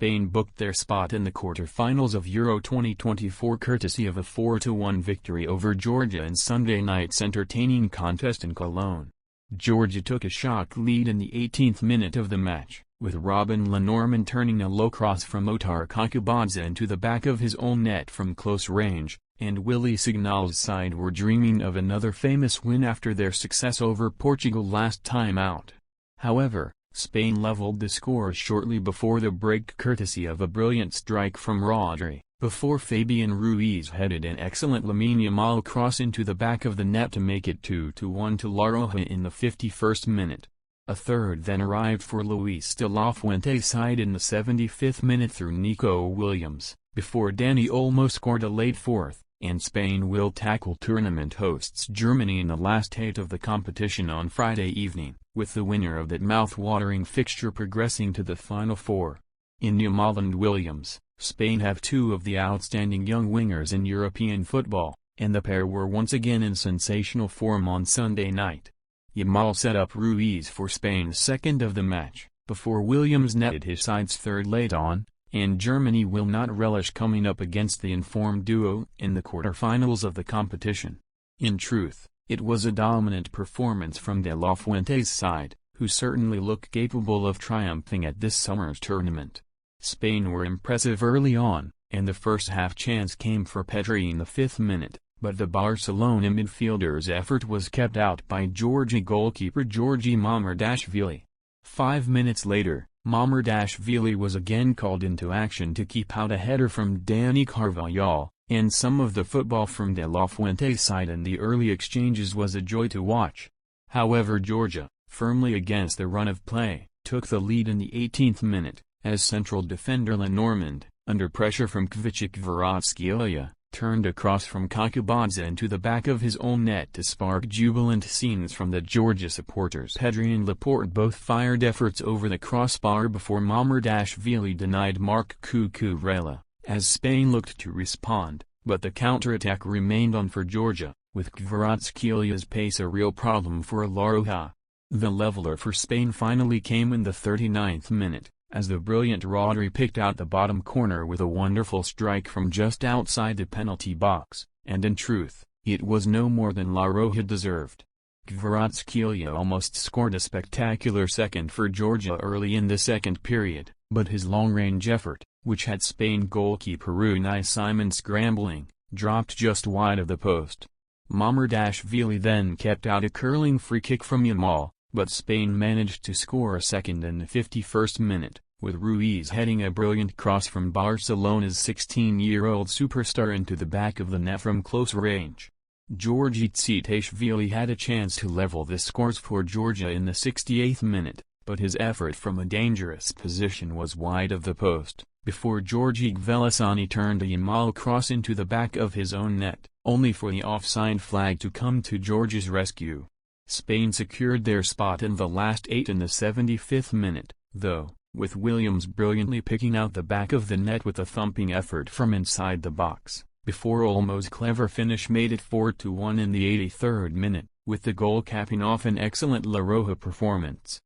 Spain booked their spot in the quarter-finals of Euro 2024 courtesy of a 4-1 victory over Georgia in Sunday night's entertaining contest in Cologne. Georgia took a shock lead in the 18th minute of the match, with Robin Lenormand turning a low cross from Otar Kakubadze into the back of his own net from close range, and Willy Signal's side were dreaming of another famous win after their success over Portugal last time out. However, Spain leveled the score shortly before the break courtesy of a brilliant strike from Rodri, before Fabian Ruiz headed an excellent Lamine Yamal cross into the back of the net to make it 2-1 to La Roja in the 51st minute. A third then arrived for Luis de la Fuente's side in the 75th minute through Nico Williams, before Dani Olmo scored a late fourth, and Spain will tackle tournament hosts Germany in the last 8 of the competition on Friday evening, with the winner of that mouth-watering fixture progressing to the Final Four. In Yamal and Williams, Spain have two of the outstanding young wingers in European football, and the pair were once again in sensational form on Sunday night. Yamal set up Ruiz for Spain's second of the match, before Williams netted his side's third late on, and Germany will not relish coming up against the informed duo in the quarter-finals of the competition. In truth, it was a dominant performance from De La Fuente's side, who certainly look capable of triumphing at this summer's tournament. Spain were impressive early on, and the first half chance came for Pedri in the 5th minute, but the Barcelona midfielder's effort was kept out by Georgia goalkeeper Georgi Mamardashvili. 5 minutes later, Mamardashvili was again called into action to keep out a header from Dani Carvajal, and some of the football from De La Fuente's side in the early exchanges was a joy to watch. However, Georgia, firmly against the run of play, took the lead in the 18th minute, as central defender Lenormand, under pressure from Kvaratskhelia, turned across from Kakubadze into the back of his own net to spark jubilant scenes from the Georgia supporters. Pedri and Laporte both fired efforts over the crossbar before Mamardashvili denied Marc Cucurella, as Spain looked to respond, but the counterattack remained on for Georgia, with Kvaratskelia's pace a real problem for La Roja. The leveler for Spain finally came in the 39th minute, as the brilliant Rodri picked out the bottom corner with a wonderful strike from just outside the penalty box, and in truth, it was no more than La Roja deserved. Kvaratskhelia almost scored a spectacular second for Georgia early in the second period, but his long-range effort, which had Spain goalkeeper Unai Simon scrambling, dropped just wide of the post. Mamardashvili then kept out a curling free kick from Yamal, but Spain managed to score a second in the 51st minute, with Ruiz heading a brilliant cross from Barcelona's 16-year-old superstar into the back of the net from close range. Georgi Tsetashvili had a chance to level the scores for Georgia in the 68th minute, but his effort from a dangerous position was wide of the post, before Georgi Gvelasani turned a Yamal cross into the back of his own net, only for the offside flag to come to Georgia's rescue. Spain secured their spot in the last 8 in the 75th minute, though, with Williams brilliantly picking out the back of the net with a thumping effort from inside the box, before Olmo's clever finish made it 4-1 in the 83rd minute, with the goal capping off an excellent La Roja performance.